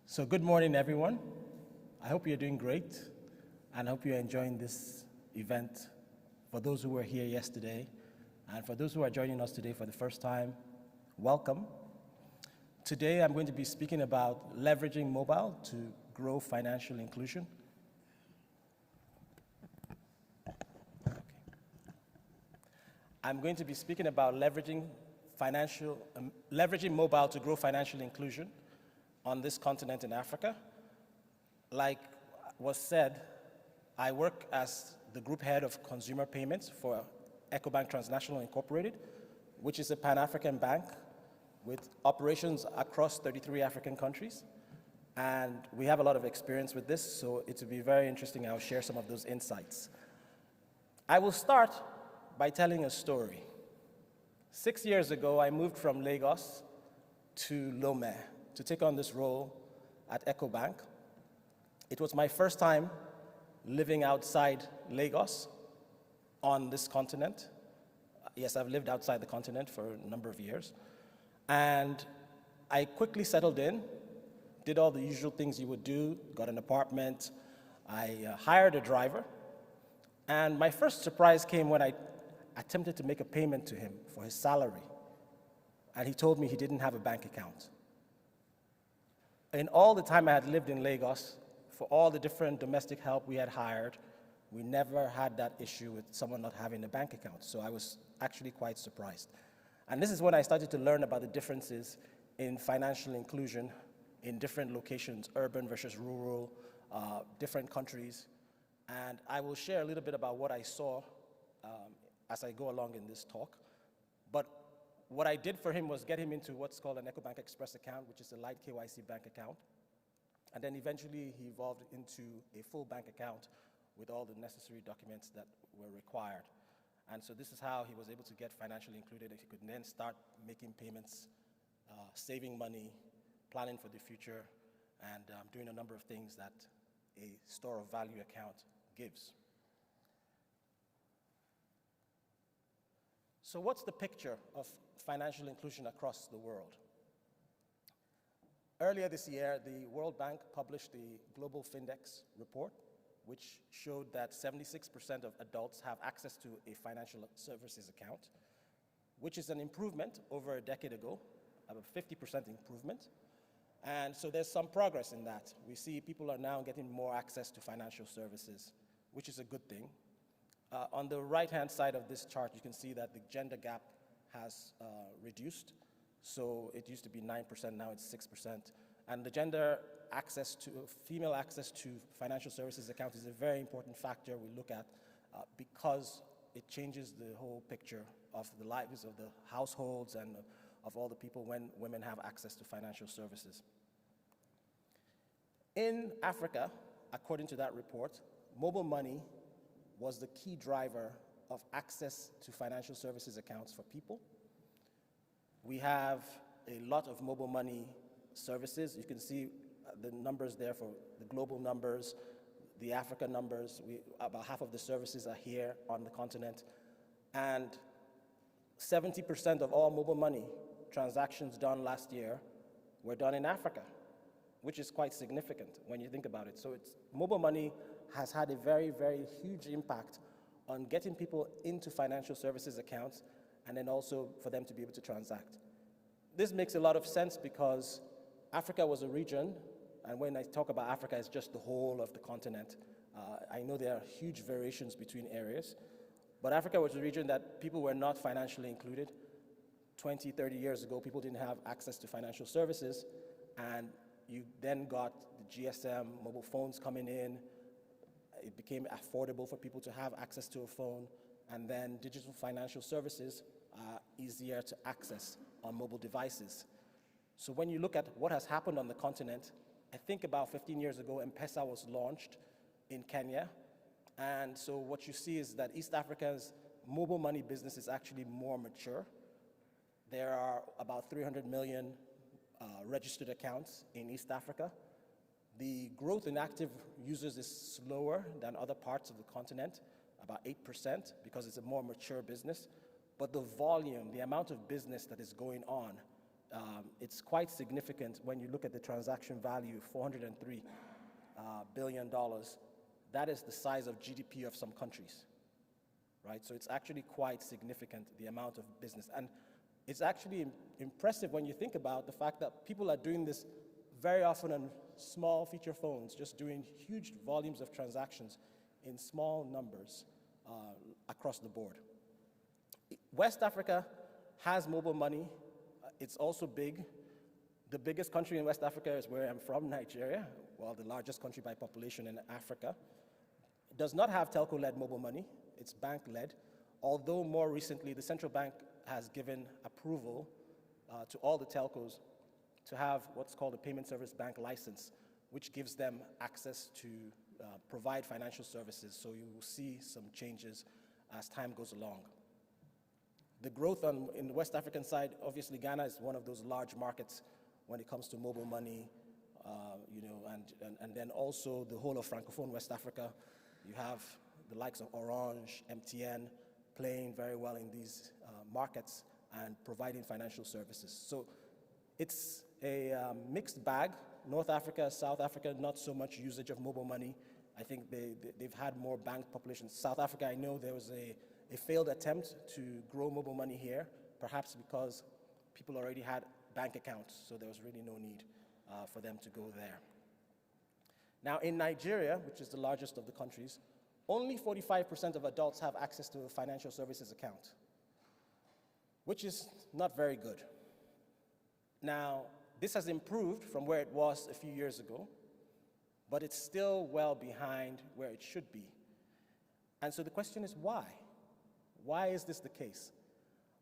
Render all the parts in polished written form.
So good morning, everyone. I hope you're doing great, and I hope you're enjoying this event. For those who were here yesterday, and for those who are joining us today for the first time, welcome. Today, I'm going to be speaking about leveraging mobile to grow financial inclusion. I'm going to be speaking about leveraging mobile to grow financial inclusion on this continent in Africa. Like was said, I work as the group head of consumer payments for Ecobank Transnational Incorporated, which is a Pan-African bank with operations across 33 African countries. And we have a lot of experience with this, so it will be very interesting. I'll share some of those insights. I will start by telling a story. 6 years ago, I moved from Lagos to Lomé to take on this role at Ecobank. It was my first time living outside Lagos on this continent. Yes, I've lived outside the continent for a number of years. And I quickly settled in, did all the usual things you would do, got an apartment, I hired a driver. And my first surprise came when I attempted to make a payment to him for his salary. And he told me he didn't have a bank account. In all the time I had lived in Lagos, for all the different domestic help we had hired, we never had that issue with someone not having a bank account. So I was actually quite surprised. And this is when I started to learn about the differences in financial inclusion in different locations, urban versus rural, different countries. And I will share a little bit about what I saw as I go along in this talk. But what I did for him was get him into what's called an Ecobank Express account, which is a light KYC bank account. And then eventually he evolved into a full bank account with all the necessary documents that were required. And so this is how he was able to get financially included. He could then start making payments, saving money, planning for the future, and doing a number of things that a store of value account gives. So what's the picture of financial inclusion across the world? Earlier this year, the World Bank published the Global Findex report, which showed that 76% of adults have access to a financial services account, which is an improvement over a decade ago, about 50% improvement. And so there's some progress in that. We see people are now getting more access to financial services, which is a good thing. On the right-hand side of this chart, you can see that the gender gap has reduced. So it used to be 9%, now it's 6%. And the female access to financial services account is a very important factor we look at because it changes the whole picture of the lives of the households and of all the people when women have access to financial services. In Africa, according to that report, mobile money was the key driver of access to financial services accounts for people. We have a lot of mobile money services. You can see the numbers there for the global numbers, the Africa numbers. About half of the services are here on the continent. And 70% of all mobile money transactions done last year were done in Africa, which is quite significant when you think about it. So mobile money has had a very, very huge impact on getting people into financial services accounts and then also for them to be able to transact. This makes a lot of sense because Africa was a region, and when I talk about Africa, it's just the whole of the continent. I know there are huge variations between areas, but Africa was a region that people were not financially included. 20, 30 years ago, people didn't have access to financial services, and you then got the GSM, mobile phones coming in. It became affordable for people to have access to a phone, and then digital financial services are easier to access on mobile devices. So when you look at what has happened on the continent, I think about 15 years ago, M-Pesa was launched in Kenya. And so what you see is that East Africa's mobile money business is actually more mature. There are about 300 million registered accounts in East Africa. The growth in active users is slower than other parts of the continent, about 8%, because it's a more mature business. But the volume, the amount of business that is going on It's quite significant when you look at the transaction value, $403 billion. That is the size of GDP of some countries, right? So it's actually quite significant, the amount of business. And it's actually impressive when you think about the fact that people are doing this very often on small feature phones, just doing huge volumes of transactions in small numbers across the board. West Africa has mobile money. It's also big. The biggest country in West Africa is where I'm from, Nigeria, well, the largest country by population in Africa. It does not have telco-led mobile money. It's bank-led, although more recently the central bank has given approval to all the telcos to have what's called a payment service bank license, which gives them access to provide financial services. So you will see some changes as time goes along. The growth in the West African side, obviously Ghana is one of those large markets when it comes to mobile money, and then also the whole of Francophone West Africa. You have the likes of Orange, MTN, playing very well in these markets and providing financial services. So it's a mixed bag. North Africa, South Africa, not so much usage of mobile money. I think they've had more bank populations. South Africa, I know there was a failed attempt to grow mobile money here, perhaps because people already had bank accounts, so there was really no need for them to go there. Now in Nigeria, which is the largest of the countries, only 45% of adults have access to a financial services account, which is not very good. Now, this has improved from where it was a few years ago, but it's still well behind where it should be. And so the question is why? Why is this the case?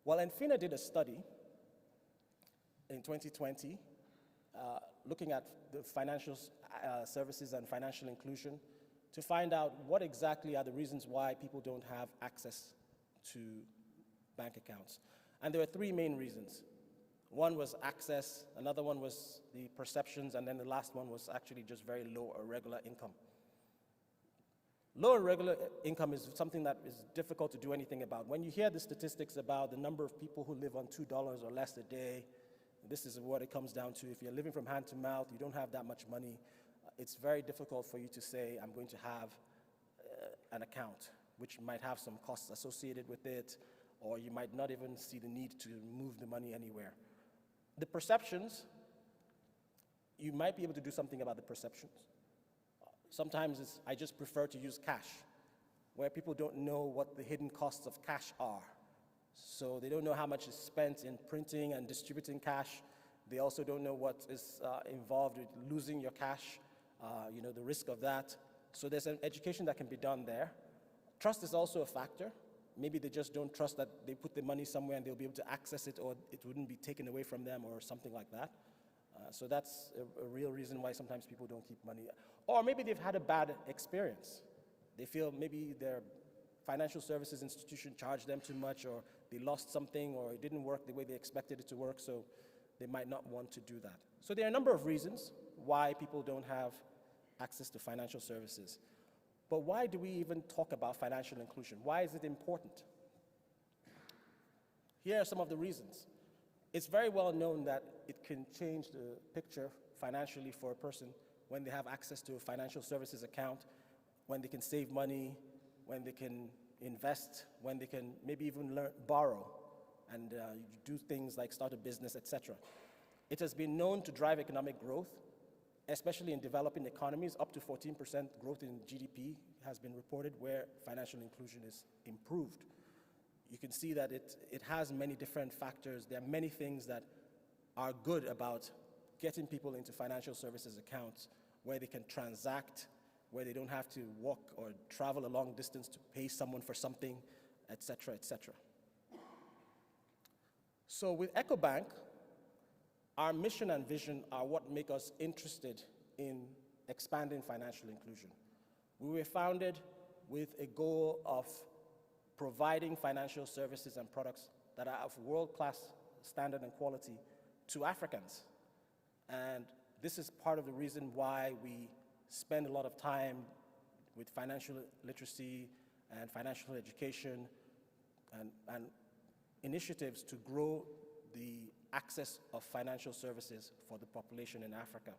Well, Enfina did a study in 2020 looking at the financial services and financial inclusion to find out what exactly are the reasons why people don't have access to bank accounts. And there were three main reasons. One was access, another one was the perceptions, and then the last one was actually just very low or irregular income. Low or irregular income is something that is difficult to do anything about. When you hear the statistics about the number of people who live on $2 or less a day, this is what it comes down to. If you're living from hand to mouth, you don't have that much money, it's very difficult for you to say, I'm going to have an account, which might have some costs associated with it, or you might not even see the need to move the money anywhere. The perceptions, you might be able to do something about the perceptions. Sometimes I just prefer to use cash, where people don't know what the hidden costs of cash are. So they don't know how much is spent in printing and distributing cash. They also don't know what is involved with losing your cash, the risk of that. So there's an education that can be done there. Trust is also a factor. Maybe they just don't trust that they put the money somewhere and they'll be able to access it, or it wouldn't be taken away from them or something like that. So that's a real reason why sometimes people don't keep money. Or maybe they've had a bad experience. They feel maybe their financial services institution charged them too much, or they lost something, or it didn't work the way they expected it to work, so they might not want to do that. So there are a number of reasons why people don't have access to financial services. But why do we even talk about financial inclusion? Why is it important? Here are some of the reasons. It's very well known that it can change the picture financially for a person when they have access to a financial services account, when they can save money, when they can invest, when they can maybe even borrow and do things like start a business, etc. It has been known to drive economic growth, especially in developing economies. Up to 14% growth in GDP has been reported where financial inclusion is improved. You can see that it has many different factors. There are many things that are good about getting people into financial services accounts where they can transact, where they don't have to walk or travel a long distance to pay someone for something, etc., etc. So with Ecobank, our mission and vision are what make us interested in expanding financial inclusion. We were founded with a goal of providing financial services and products that are of world-class standard and quality to Africans. And this is part of the reason why we spend a lot of time with financial literacy and financial education and initiatives to grow the access of financial services for the population in Africa.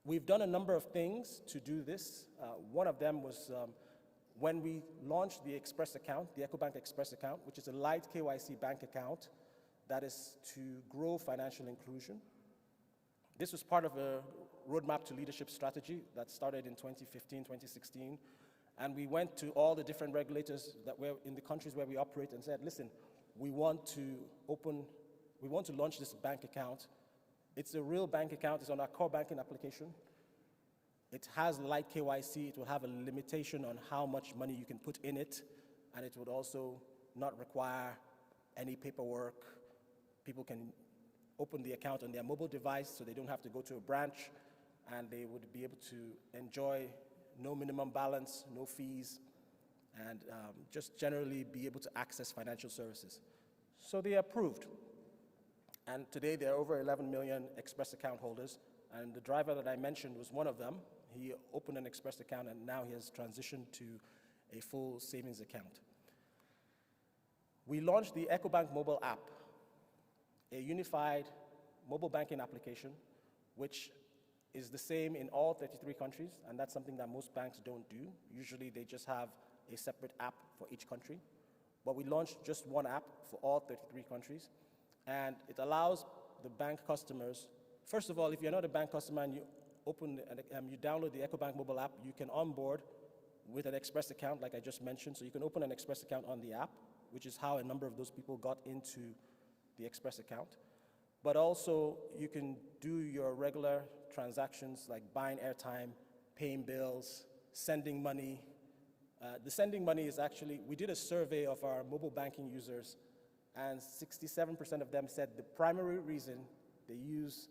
We've done a number of things to do this. One of them was when we launched the Express account, the Ecobank Express account, which is a light KYC bank account that is to grow financial inclusion. This was part of a roadmap to leadership strategy that started in 2015, 2016. And we went to all the different regulators that were in the countries where we operate and said, listen, we want to launch this bank account. It's a real bank account. It's on our core banking application. It has light KYC. It will have a limitation on how much money you can put in it. And it would also not require any paperwork. People can open the account on their mobile device so they don't have to go to a branch, and they would be able to enjoy no minimum balance, no fees, and just generally be able to access financial services. So they approved. And today there are over 11 million Express account holders, and the driver that I mentioned was one of them. He opened an Express account, and now he has transitioned to a full savings account. We launched the Ecobank mobile app, a unified mobile banking application, which is the same in all 33 countries, and that's something that most banks don't do. Usually they just have a separate app for each country. But we launched just one app for all 33 countries, and it allows the bank customers, first of all, if you're not a bank customer and you download the Ecobank mobile app, you can onboard with an Express account, like I just mentioned. So you can open an Express account on the app, which is how a number of those people got into the Express account. But also, you can do your regular transactions like buying airtime, paying bills, sending money. The sending money is actually, we did a survey of our mobile banking users, and 67% of them said the primary reason they use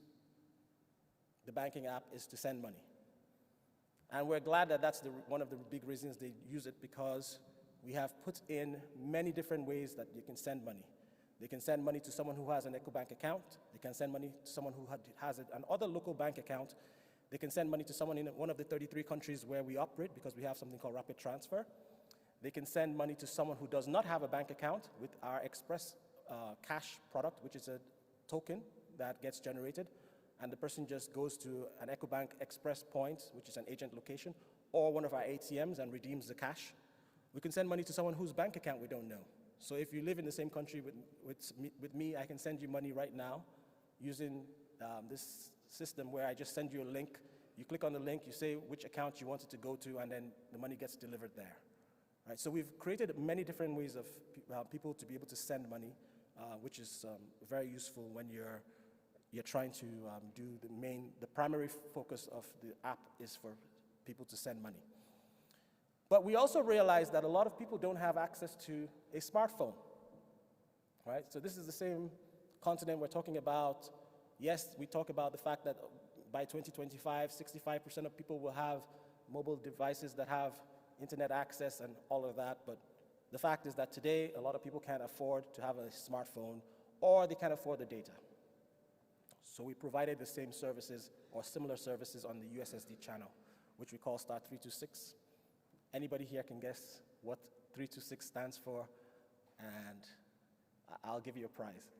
the banking app is to send money. And we're glad that that's one of the big reasons they use it, because we have put in many different ways that you can send money. They can send money to someone who has an Ecobank account. They can send money to someone who has another local bank account. They can send money to someone in one of the 33 countries where we operate, because we have something called rapid transfer. They can send money to someone who does not have a bank account with our Express Cash product, which is a token that gets generated. And the person just goes to an Ecobank Express point, which is an agent location, or one of our ATMs and redeems the cash. We can send money to someone whose bank account we don't know. So if you live in the same country with me, I can send you money right now using this system where I just send you a link. You click on the link, you say which account you want it to go to, and then the money gets delivered there. Right? So we've created many different ways of people to be able to send money, which is very useful when you're trying to do the primary focus of the app is for people to send money. But we also realized that a lot of people don't have access to a smartphone, right? So this is the same continent we're talking about. Yes, we talk about the fact that by 2025, 65% of people will have mobile devices that have internet access and all of that, but the fact is that today, a lot of people can't afford to have a smartphone, or they can't afford the data. So we provided the same services or similar services on the USSD channel, which we call Star 326. Anybody here can guess what 326 stands for, and I'll give you a prize.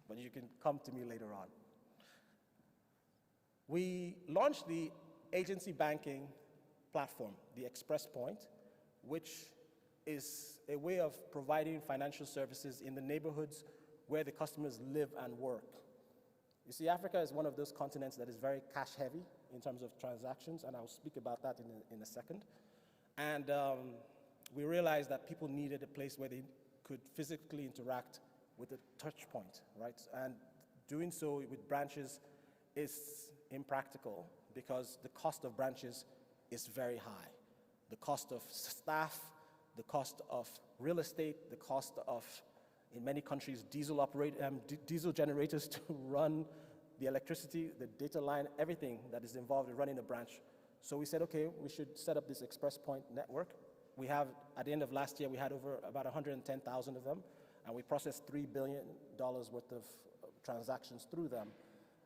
But you can come to me later on. We launched the agency banking platform, the Express Point, which is a way of providing financial services in the neighborhoods where the customers live and work. You see, Africa is one of those continents that is very cash heavy in terms of transactions, and I'll speak about that in a second. And we realized that people needed a place where they could physically interact with a touch point, right? And doing so with branches is impractical because the cost of branches is very high. The cost of staff, the cost of real estate, the cost of, in many countries, diesel generators to run the electricity, the data line, everything that is involved in running a branch. So we said, okay, we should set up this Express Point network. We have, at the end of last year, we had over about 110,000 of them, and we processed $3 billion worth of transactions through them.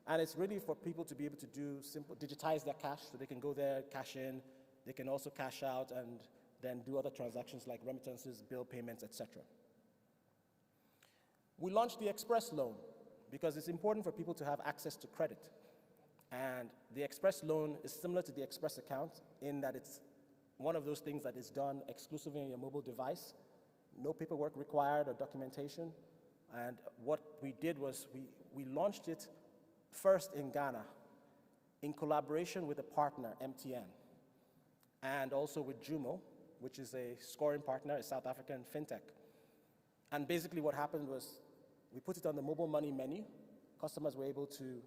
And it's really for people to be able to digitize their cash, so they can go there, cash in, they can also cash out, and then do other transactions like remittances, bill payments, etc. We launched the Express loan because it's important for people to have access to credit. And the Express loan is similar to the Express account in that it's one of those things that is done exclusively on your mobile device, no paperwork required or documentation. And what we did was we launched it first in Ghana in collaboration with a partner, MTN, and also with Jumo, which is a scoring partner, a South African fintech. And basically what happened was we put it on the mobile money menu. Customers were able to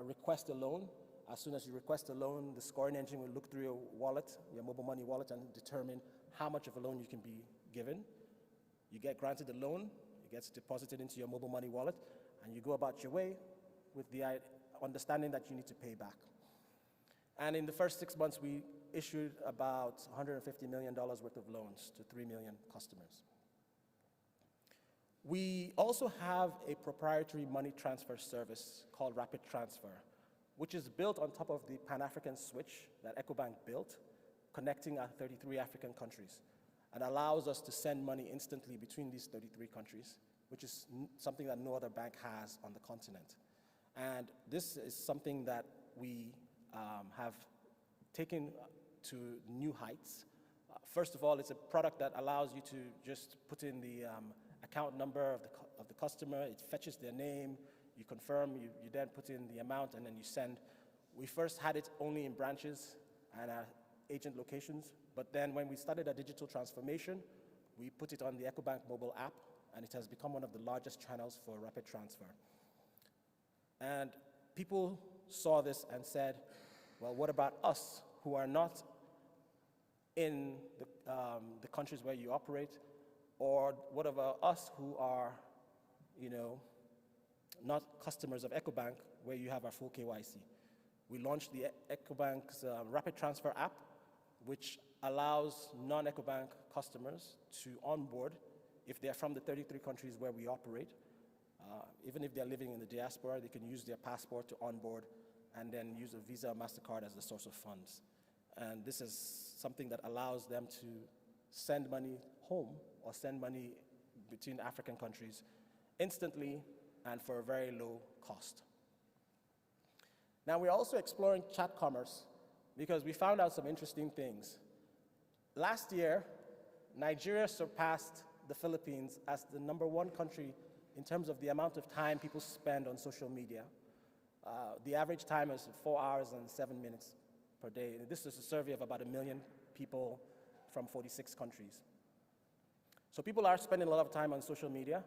request a loan. As soon as you request a loan, the scoring engine will look through your wallet, your mobile money wallet, and determine how much of a loan you can be given. You get granted a loan, it gets deposited into your mobile money wallet, and you go about your way with the understanding that you need to pay back. And in the first 6 months, we issued about $150 million worth of loans to 3 million customers. We also have a proprietary money transfer service called Rapid Transfer, which is built on top of the Pan-African switch that Ecobank built, connecting our 33 African countries, and allows us to send money instantly between these 33 countries, which is something that no other bank has on the continent. And this is something that we have taken to new heights. First of all, it's a product that allows you to just put in the account number of the customer, it fetches their name, you confirm, you then put in the amount, and then you send. We first had it only in branches and agent locations, but then when we started our digital transformation, we put it on the Ecobank mobile app, and it has become one of the largest channels for rapid transfer. And people saw this and said, well, what about us who are not in the countries where you operate? Or what about us who are, not customers of Ecobank, where you have our full KYC? We launched the Ecobank's Rapid Transfer app, which allows non-Ecobank customers to onboard if they're from the 33 countries where we operate. Even if they're living in the diaspora, they can use their passport to onboard and then use a Visa or MasterCard as the source of funds. And this is something that allows them to send money home or send money between African countries instantly and for a very low cost. Now, we're also exploring chat commerce because we found out some interesting things. Last year, Nigeria surpassed the Philippines as the #1 country in terms of the amount of time people spend on social media. The average time is 4 hours and 7 minutes per day. This is a survey of about 1 million people from 46 countries. So people are spending a lot of time on social media,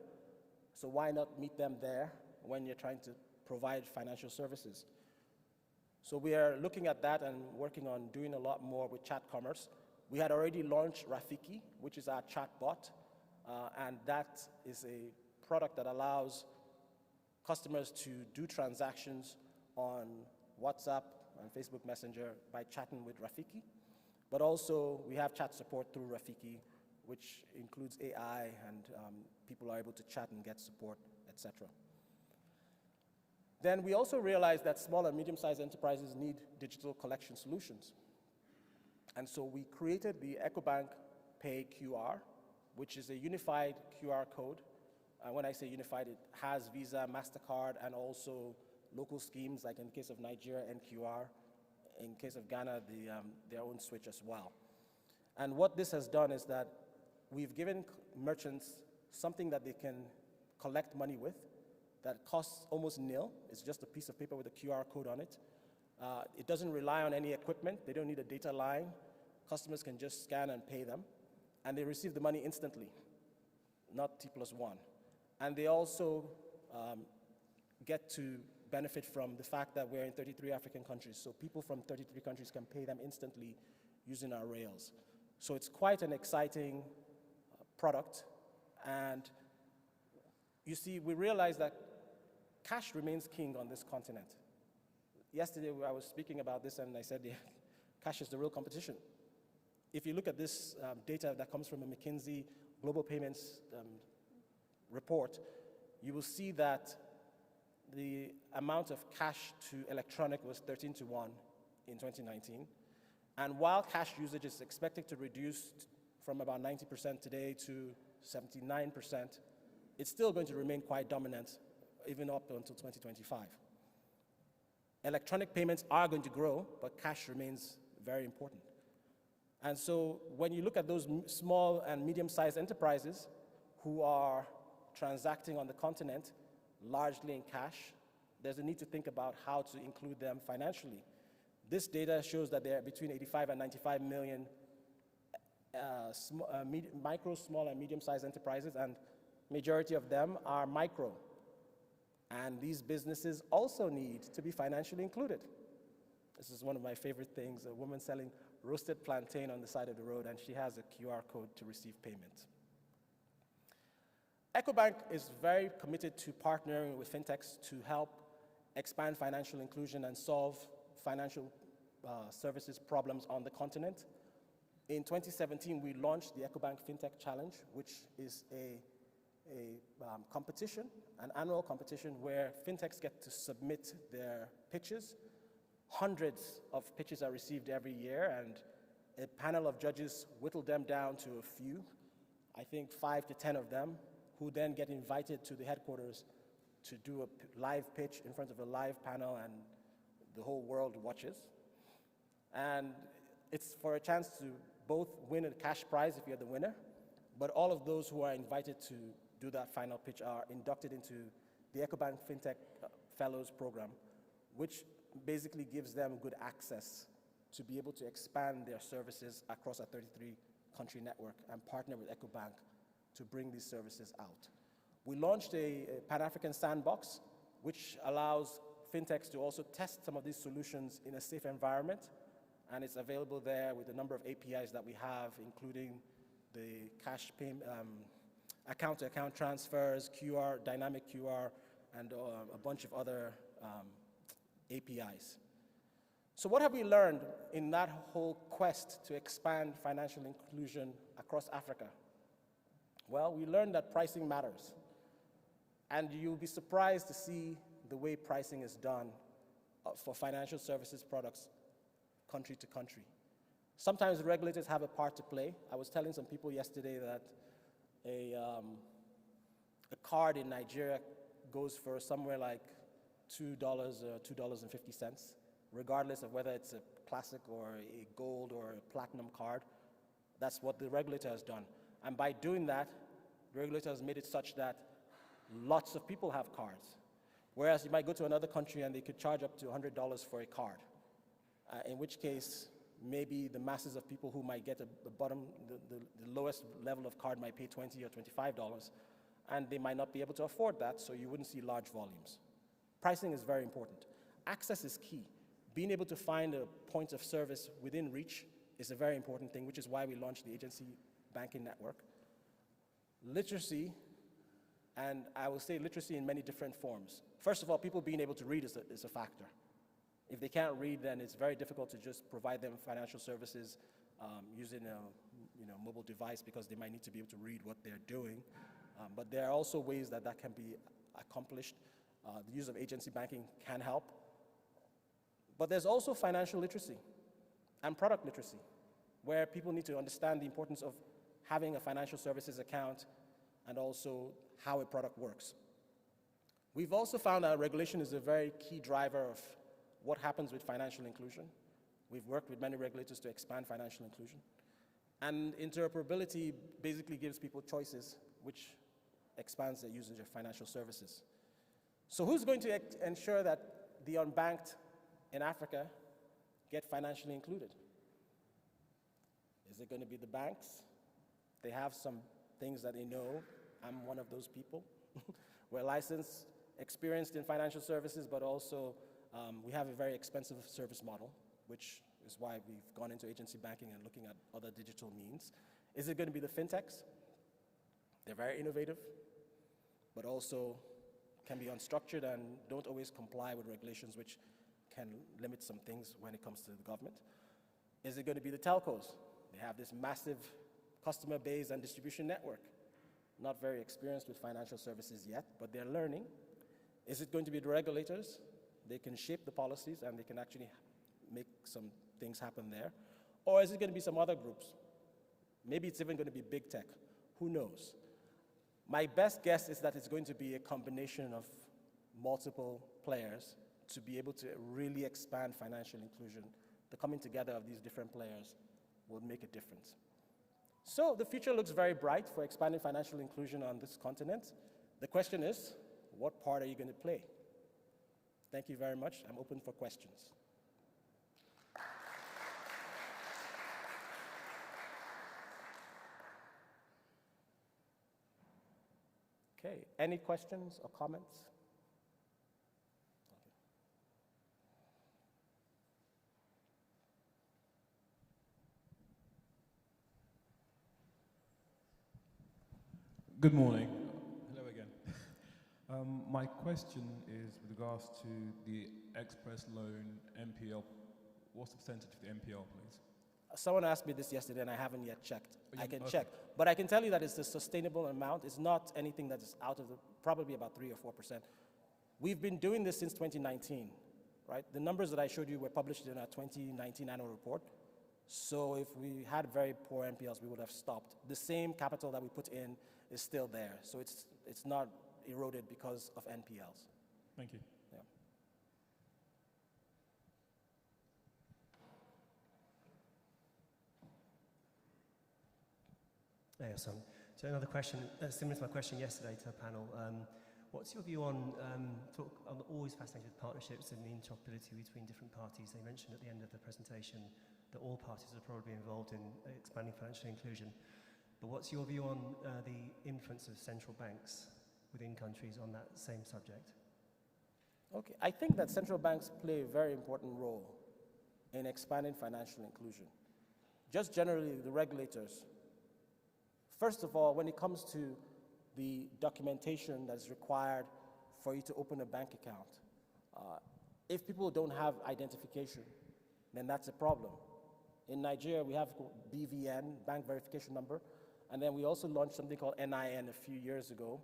so why not meet them there when you're trying to provide financial services? So we are looking at that and working on doing a lot more with chat commerce. We had already launched Rafiki, which is our chat bot, and that is a product that allows customers to do transactions on WhatsApp and Facebook Messenger by chatting with Rafiki. But also, we have chat support through Rafiki, which includes AI, and people are able to chat and get support, etc. Then we also realized that small and medium-sized enterprises need digital collection solutions. And so we created the Ecobank Pay QR, which is a unified QR code. When I say unified, it has Visa, MasterCard, and also local schemes, like in the case of Nigeria, NQR. In case of Ghana, their own switch as well. And what this has done is that we've given merchants something that they can collect money with that costs almost nil. It's just a piece of paper with a QR code on it. It doesn't rely on any equipment. They don't need a data line. Customers can just scan and pay them, and they receive the money instantly, not T+1. And they also get to benefit from the fact that we're in 33 African countries, so people from 33 countries can pay them instantly using our rails. So it's quite an exciting product, and you see, we realized that cash remains king on this continent. Yesterday, I was speaking about this, and I said, yeah, cash is the real competition. If you look at this data that comes from a McKinsey Global Payments report, you will see that the amount of cash to electronic was 13:1 in 2019. And while cash usage is expected to reduce from about 90% today to 79% it's still going to remain quite dominant even up until 2025. Electronic payments are going to grow, but cash remains very important. And so when you look at those small and medium-sized enterprises who are transacting on the continent largely in cash, there's a need to think about how to include them financially. This data shows that there are between 85 and 95 million micro, small, and medium-sized enterprises, and majority of them are micro. And these businesses also need to be financially included. This is one of my favorite things, a woman selling roasted plantain on the side of the road, and she has a QR code to receive payment. Ecobank is very committed to partnering with fintechs to help expand financial inclusion and solve financial services problems on the continent. In 2017, we launched the Ecobank FinTech Challenge, which is a competition, an annual competition where fintechs get to submit their pitches. Hundreds of pitches are received every year, and a panel of judges whittle them down to a few, I think 5 to 10 of them, who then get invited to the headquarters to do a live pitch in front of a live panel, and the whole world watches. And it's for a chance to both win a cash prize if you're the winner, but all of those who are invited to do that final pitch are inducted into the Ecobank FinTech Fellows Program, which basically gives them good access to be able to expand their services across a 33-country network and partner with Ecobank to bring these services out. We launched a Pan-African sandbox, which allows fintechs to also test some of these solutions in a safe environment, and it's available there with a number of APIs that we have, including the cash payment, account-to-account transfers, QR, dynamic QR, and a bunch of other APIs. So what have we learned in that whole quest to expand financial inclusion across Africa? Well, we learned that pricing matters. And you'll be surprised to see the way pricing is done for financial services products country to country. Sometimes the regulators have a part to play. I was telling some people yesterday that a card in Nigeria goes for somewhere like $2 or $2.50, regardless of whether it's a classic or a gold or a platinum card. That's what the regulator has done. And by doing that, the regulator has made it such that lots of people have cards. Whereas you might go to another country and they could charge up to $100 for a card, in which case maybe the masses of people who might get the lowest level of card might pay $20 or $25, and they might not be able to afford that, so you wouldn't see large volumes. Pricing is very important. Access is key. Being able to find a point of service within reach is a very important thing, which is why we launched the agency banking network. Literacy, and I will say literacy in many different forms. First of all, people being able to read is a factor. If they can't read, then it's very difficult to just provide them financial services using a mobile device, because they might need to be able to read what they're doing. But there are also ways that that can be accomplished. The use of agency banking can help. But there's also financial literacy and product literacy, where people need to understand the importance of having a financial services account and also how a product works. We've also found that regulation is a very key driver of what happens with financial inclusion. We've worked with many regulators to expand financial inclusion. And interoperability basically gives people choices, which expands their usage of financial services. So who's going to ensure that the unbanked in Africa get financially included? Is it going to be the banks? They have some things that they know. I'm one of those people. We're licensed, experienced in financial services, but also we have a very expensive service model, which is why we've gone into agency banking and looking at other digital means. Is it going to be the fintechs? They're very innovative, but also can be unstructured and don't always comply with regulations, which can limit some things when it comes to the government. Is it going to be the telcos? They have this massive customer base and distribution network. Not very experienced with financial services yet, but they're learning. Is it going to be the regulators? They can shape the policies and they can actually make some things happen there. Or is it going to be some other groups? Maybe it's even going to be big tech. Who knows? My best guess is that it's going to be a combination of multiple players to be able to really expand financial inclusion. The coming together of these different players will make a difference. So the future looks very bright for expanding financial inclusion on this continent. The question is, what part are you going to play? Thank you very much. I'm open for questions. Okay, any questions or comments? Good morning. Hello again. My question is with regards to the Express Loan MPL. What's the percentage of the MPL, please? Someone asked me this yesterday and I haven't yet checked. I can check. But I can tell you that it's a sustainable amount. It's not anything that is out of the, probably about 3 or 4%. We've been doing this since 2019, right? The numbers that I showed you were published in our 2019 annual report. So if we had very poor MPLs, we would have stopped. The same capital that we put in is still there. So it's not eroded because of NPLs. Thank you. Yeah. Hey, Osahon. So another question, similar to my question yesterday to the panel. What's your view on, I'm always fascinated with partnerships and the interoperability between different parties. They mentioned at the end of the presentation that all parties are probably involved in expanding financial inclusion. But what's your view on the influence of central banks within countries on that same subject? Okay, I think that central banks play a very important role in expanding financial inclusion. Just generally, the regulators. First of all, when it comes to the documentation that's required for you to open a bank account, if people don't have identification, then that's a problem. In Nigeria, we have BVN, Bank Verification Number, and then we also launched something called NIN a few years ago,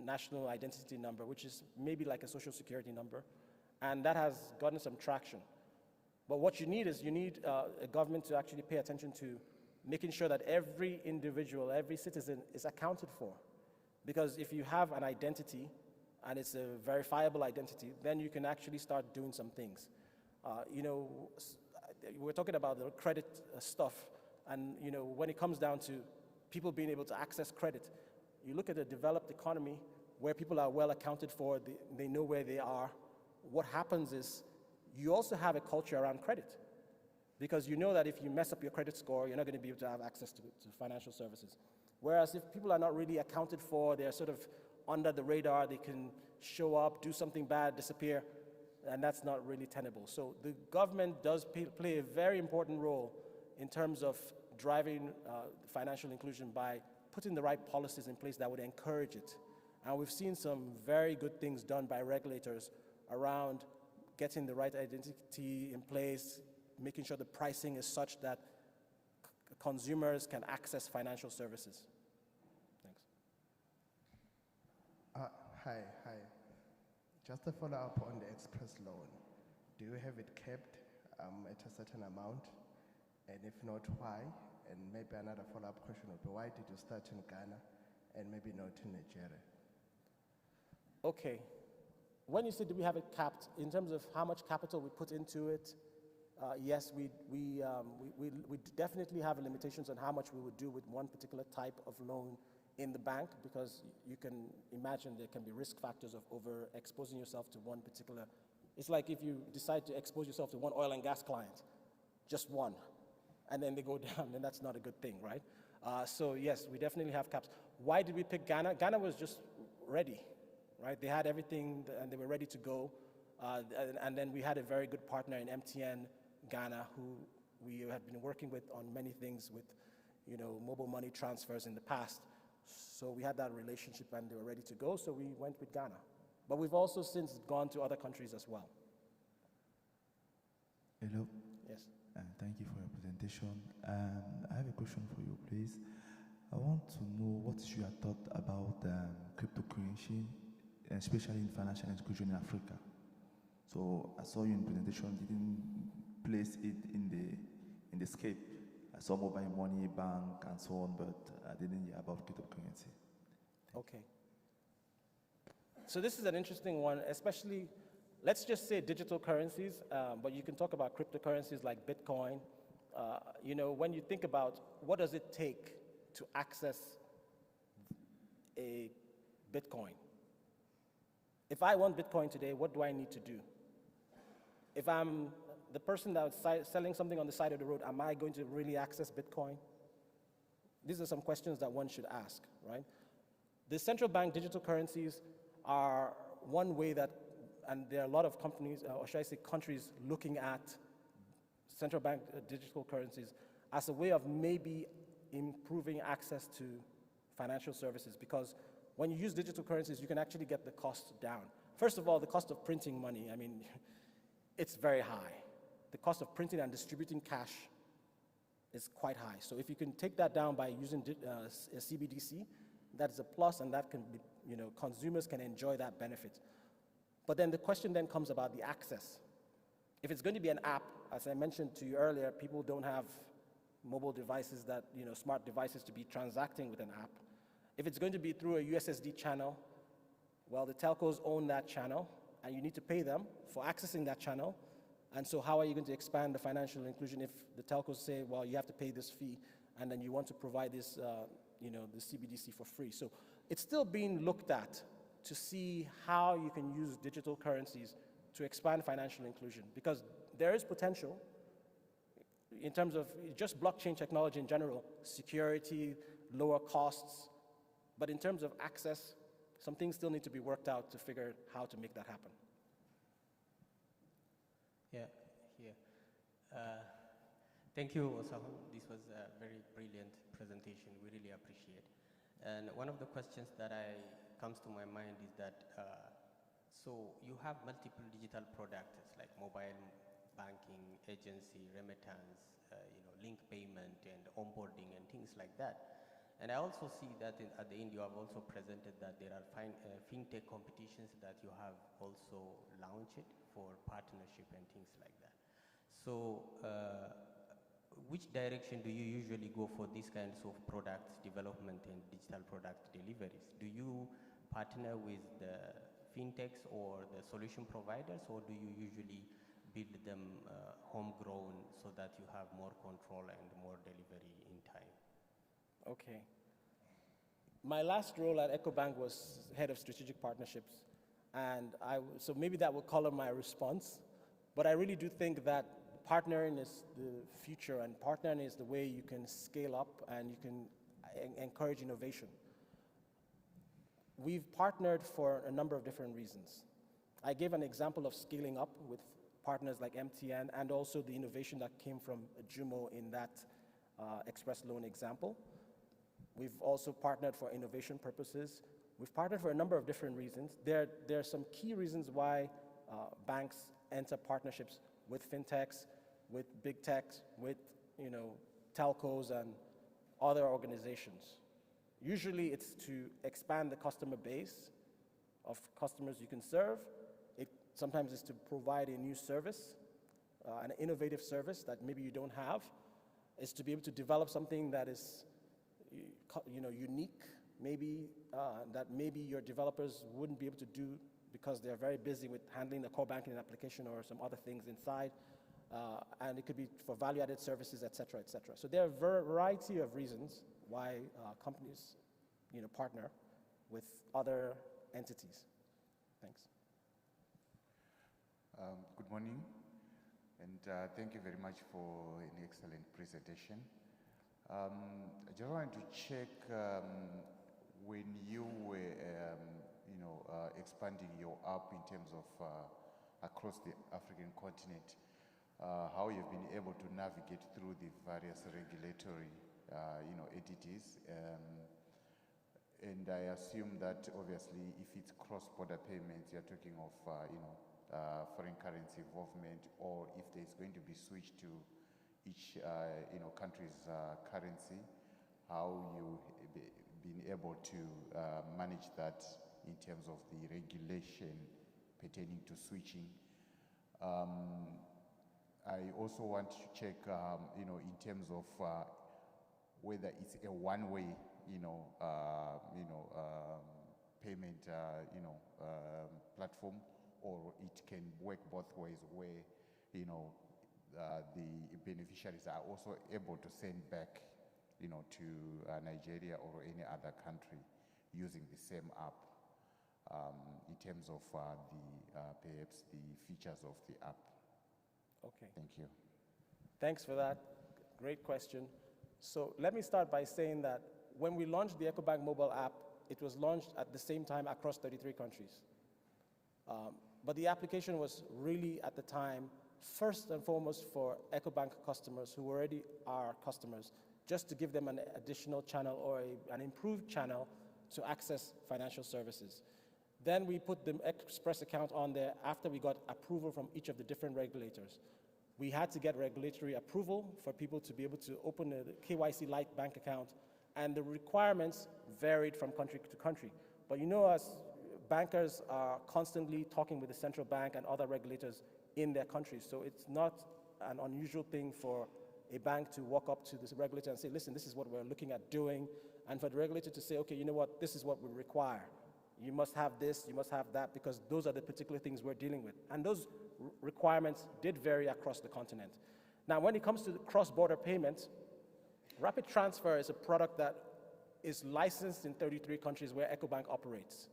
National Identity Number, which is maybe like a social security number, and that has gotten some traction. But what you need is a government to actually pay attention to making sure that every individual, every citizen is accounted for. Because if you have an identity, and it's a verifiable identity, then you can actually start doing some things. We're talking about the credit stuff, and when it comes down to people being able to access credit, you look at a developed economy where people are well accounted for, they know where they are. What happens is you also have a culture around credit, because you know that if you mess up your credit score, you're not going to be able to have access to financial services. Whereas if people are not really accounted for, they're sort of under the radar, they can show up, do something bad, disappear, and that's not really tenable. So the government does play a very important role in terms of driving financial inclusion by putting the right policies in place that would encourage it. And we've seen some very good things done by regulators around getting the right identity in place, making sure the pricing is such that consumers can access financial services. Thanks. Hi. Just a follow-up on the express loan. Do you have it capped at a certain amount? And if not, why? And maybe another follow-up question would be, why did you start in Ghana and maybe not in Nigeria? Okay. When you say do we have it capped, in terms of how much capital we put into it, yes, we definitely have limitations on how much we would do with one particular type of loan in the bank, because you can imagine there can be risk factors of overexposing yourself to one particular. It's like if you decide to expose yourself to one oil and gas client, just one, and then they go down, then that's not a good thing, right? So yes, we definitely have caps. Why did we pick Ghana? Ghana was just ready, right? They had everything and they were ready to go. And then we had a very good partner in MTN Ghana, who we have been working with on many things with, mobile money transfers in the past. So we had that relationship and they were ready to go, so we went with Ghana. But we've also since gone to other countries as well. Hello. Yes. Thank you for your presentation. I have a question for you, please. I want to know what is your thought about cryptocurrency, especially in financial inclusion in Africa. So I saw you in presentation, didn't place it in the scape. I saw mobile money, bank, and so on, but I didn't hear about cryptocurrency. Okay. So this is an interesting one, especially, let's just say digital currencies, but you can talk about cryptocurrencies like Bitcoin. You know, when you think about what does it take to access a Bitcoin? If I want Bitcoin today, what do I need to do? If I'm the person that's selling something on the side of the road, am I going to really access Bitcoin? These are some questions that one should ask, right? The central bank digital currencies are one way that, and there are a lot of companies, or should I say countries, looking at central bank digital currencies as a way of maybe improving access to financial services, because when you use digital currencies, you can actually get the cost down. First of all, the cost of printing money, I mean, it's very high. The cost of printing and distributing cash is quite high. So if you can take that down by using a CBDC, that is a plus, and that can be, you know, consumers can enjoy that benefit. But then the question then comes about the access. If it's going to be an app, as I mentioned to you earlier, people don't have mobile devices that, you know, smart devices to be transacting with an app. If it's going to be through a USSD channel, well, the telcos own that channel, and you need to pay them for accessing that channel. And so how are you going to expand the financial inclusion if the telcos say, well, you have to pay this fee, and then you want to provide this, you know, the CBDC for free? So it's still being looked at to see how you can use digital currencies to expand financial inclusion, because there is potential in terms of just blockchain technology in general, security, lower costs, but in terms of access, some things still need to be worked out to figure how to make that happen. Yeah, here. Thank you, Osahon. This was a very brilliant presentation. We really appreciate. And one of the questions that comes to my mind is that, so you have multiple digital products like mobile banking, agency, remittance, you know, link payment and onboarding and things like that. And I also see that at the end you have also presented that there are fintech competitions that you have also launched for partnership and things like that. So which direction do you usually go for these kinds of products development and digital product deliveries? Do you partner with the fintechs or the solution providers, or do you usually build them homegrown so that you have more control and more delivery in time? Okay. My last role at Ecobank was head of strategic partnerships, and so maybe that will color my response, but I really do think that partnering is the future, and partnering is the way you can scale up and you can encourage innovation. We've partnered for a number of different reasons. I gave an example of scaling up with partners like MTN, and also the innovation that came from Jumo in that express loan example. We've also partnered for innovation purposes. We've partnered for a number of different reasons. There are some key reasons why banks enter partnerships with fintechs, with big techs, with, you know, telcos and other organizations. Usually it's to expand the customer base of customers you can serve. Sometimes it's to provide a new service, an innovative service that maybe you don't have. It's to be able to develop something that is, you know, unique, maybe that maybe your developers wouldn't be able to do because they're very busy with handling the core banking application or some other things inside. And it could be for value-added services, et cetera, et cetera. So there are a variety of reasons why companies, you know, partner with other entities. Thanks. Good morning, and thank you very much for an excellent presentation. I just wanted to check when you were, you know, expanding your app in terms of across the African continent, how you've been able to navigate through the various regulatory, you know, entities. And I assume that obviously if it's cross-border payments, you're talking of, you know, foreign currency involvement, or if there's going to be switched to each, you know, country's currency, how you been able to manage that in terms of the regulation pertaining to switching. I also want to check, you know, in terms of whether it's a one-way payment, platform, or it can work both ways where, the beneficiaries are also able to send back, to Nigeria or any other country using the same app, in terms of perhaps the features of the app. Okay. Thank you. Thanks for that. Great question. So let me start by saying that when we launched the Ecobank mobile app, it was launched at the same time across 33 countries. But the application was really, at the time, first and foremost for Ecobank customers who already are customers, just to give them an additional channel or an improved channel to access financial services. Then we put the Express account on there after we got approval from each of the different regulators. We had to get regulatory approval for people to be able to open a KYC Lite bank account, and the requirements varied from country to country. But as bankers are constantly talking with the central bank and other regulators in their countries, so it's not an unusual thing for a bank to walk up to this regulator and say, listen, this is what we're looking at doing, and for the regulator to say, okay, you know what, this is what we require. You must have this, you must have that, because those are the particular things we're dealing with. And those requirements did vary across the continent. Now, when it comes to cross-border payments, rapid transfer is a product that is licensed in 33 countries where Ecobank operates.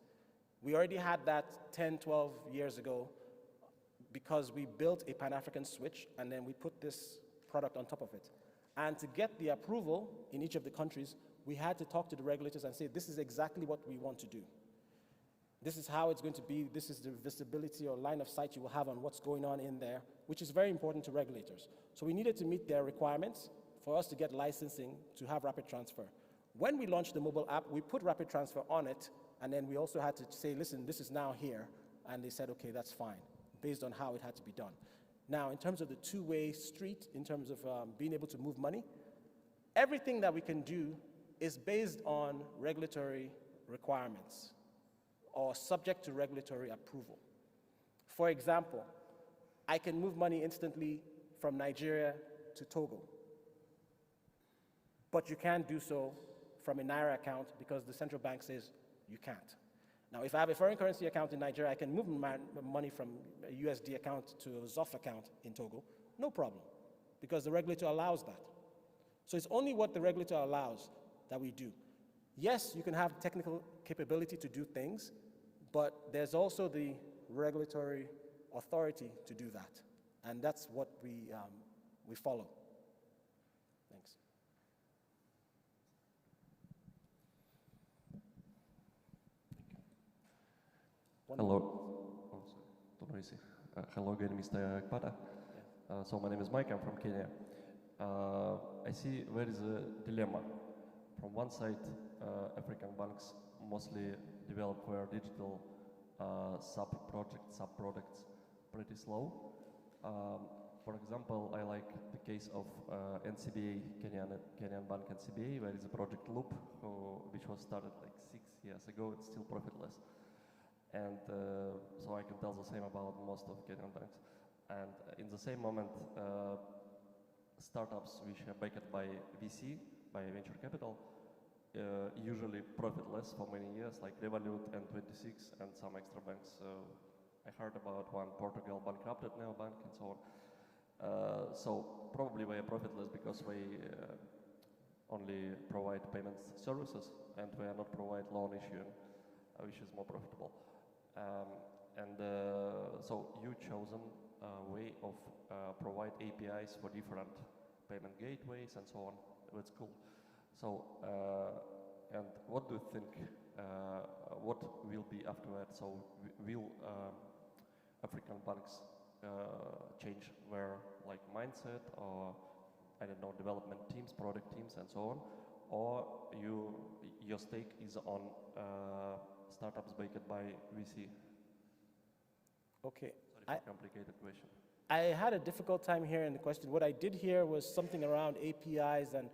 We already had that 10, 12 years ago because we built a Pan-African switch, and then we put this product on top of it. And to get the approval in each of the countries, we had to talk to the regulators and say, this is exactly what we want to do. This is how it's going to be. This is the visibility or line of sight you will have on what's going on in there, which is very important to regulators. So we needed to meet their requirements for us to get licensing to have rapid transfer. When we launched the mobile app, we put rapid transfer on it, and then we also had to say, listen, this is now here. And they said, okay, that's fine, based on how it had to be done. Now, in terms of the two-way street, in terms of being able to move money, everything that we can do is based on regulatory requirements or subject to regulatory approval. For example, I can move money instantly from Nigeria to Togo, but you can't do so from a Naira account because the central bank says you can't. Now, if I have a foreign currency account in Nigeria, I can move my money from a USD account to a ZOF account in Togo, no problem, because the regulator allows that. So it's only what the regulator allows that we do. Yes, you can have technical capability to do things, but there's also the regulatory authority to do that. And that's what we follow. Thanks. Hello. Oh, sorry. Too noisy. Hello again, Mr. Akpata. So my name is Mike, I'm from Kenya. I see there is a dilemma. From one side, African banks mostly develop their digital sub-products pretty slow. For example, I like the case of NCBA, Kenyan bank NCBA, where is a project Loop, which was started like 6 years ago. It's still profitless. And so I can tell the same about most of Kenyan banks. And in the same moment, startups which are backed by VC, by venture capital, usually profitless for many years, like Revolut and 26 and some extra banks. I heard about one Portugal bankrupted neobank and so on. So probably they are profitless because they only provide payment services and they are not provide loan issuing, which is more profitable. So you chosen a way of provide APIs for different payment gateways and so on. That's cool. So, and what do you think, what will be after that? So will African banks change their like mindset or, I don't know, development teams, product teams and so on? Or your stake is on startups backed by VC? Okay. Sorry for a complicated question. I had a difficult time hearing the question. What I did hear was something around APIs and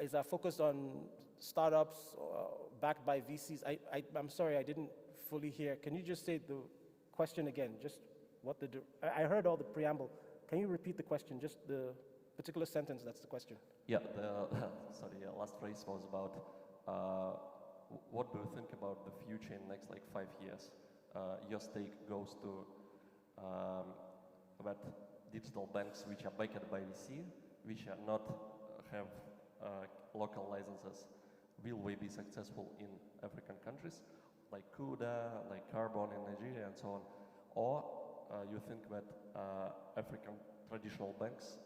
is our focus on startups backed by VCs? I'm sorry, I didn't fully hear. Can you just say the question again? Just what I heard all the preamble. Can you repeat the question? Just the particular sentence, that's the question. Yeah, sorry, last phrase was about what do you think about the future in next like 5 years? Your stake goes to that digital banks which are backed by VC, which are not have local licenses. Will we be successful in African countries like Kuda, like Carbon in Nigeria and so on? Or you think that African traditional banks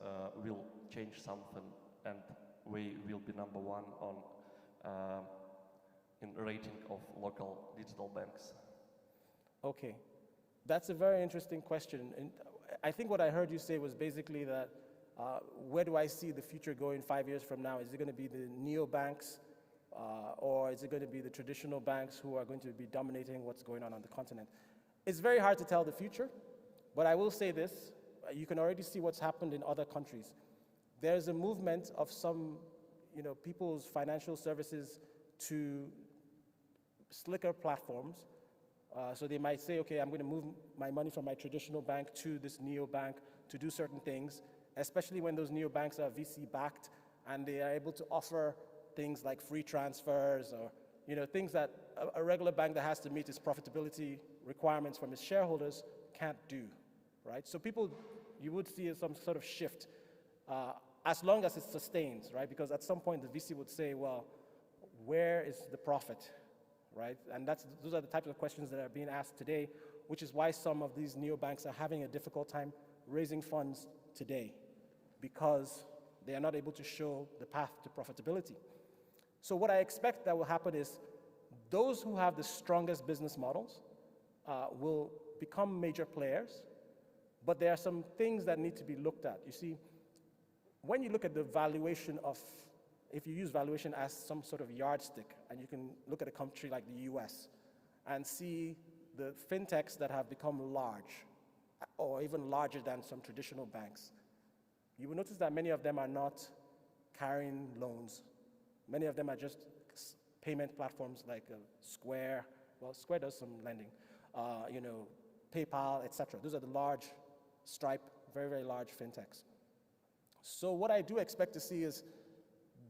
will change something and we will be number one on in rating of local digital banks? Okay, that's a very interesting question. And I think what I heard you say was basically that where do I see the future going 5 years from now? Is it going to be the neobanks or is it going to be the traditional banks who are going to be dominating what's going on the continent? It's very hard to tell the future, but I will say this. You can already see what's happened in other countries. There's a movement of some people's financial services to slicker platforms. So they might say, okay, I'm going to move my money from my traditional bank to this neobank to do certain things, especially when those neobanks are VC-backed and they are able to offer things like free transfers or things that a regular bank that has to meet its profitability requirements from its shareholders can't do, right? So you would see some sort of shift as long as it sustains, right? Because at some point the VC would say, well, where is the profit, right? And those are the types of questions that are being asked today, which is why some of these neobanks are having a difficult time raising funds today, because they are not able to show the path to profitability. So what I expect that will happen is those who have the strongest business models will become major players, but there are some things that need to be looked at. You see, when you look at the valuation of, if you use valuation as some sort of yardstick, and you can look at a country like the US and see the fintechs that have become large, or even larger than some traditional banks, you will notice that many of them are not carrying loans. Many of them are just payment platforms like Square. Well, Square does some lending. PayPal, etc. Those are the large, Stripe, very, very large fintechs. So what I do expect to see is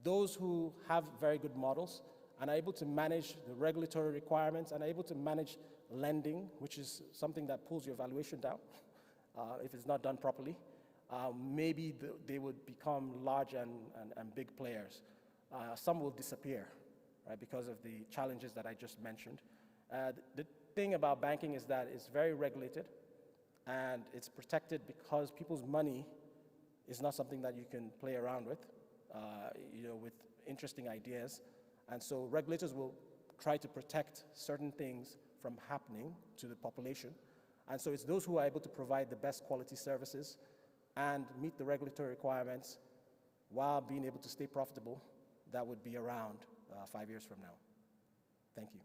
those who have very good models and are able to manage the regulatory requirements and are able to manage lending, which is something that pulls your valuation down if it's not done properly, maybe they would become large and big players. Some will disappear, right, because of the challenges that I just mentioned. The thing about banking is that it's very regulated and it's protected because people's money is not something that you can play around with, with interesting ideas. And so regulators will try to protect certain things from happening to the population. And so it's those who are able to provide the best quality services and meet the regulatory requirements while being able to stay profitable that would be around 5 years from now. Thank you.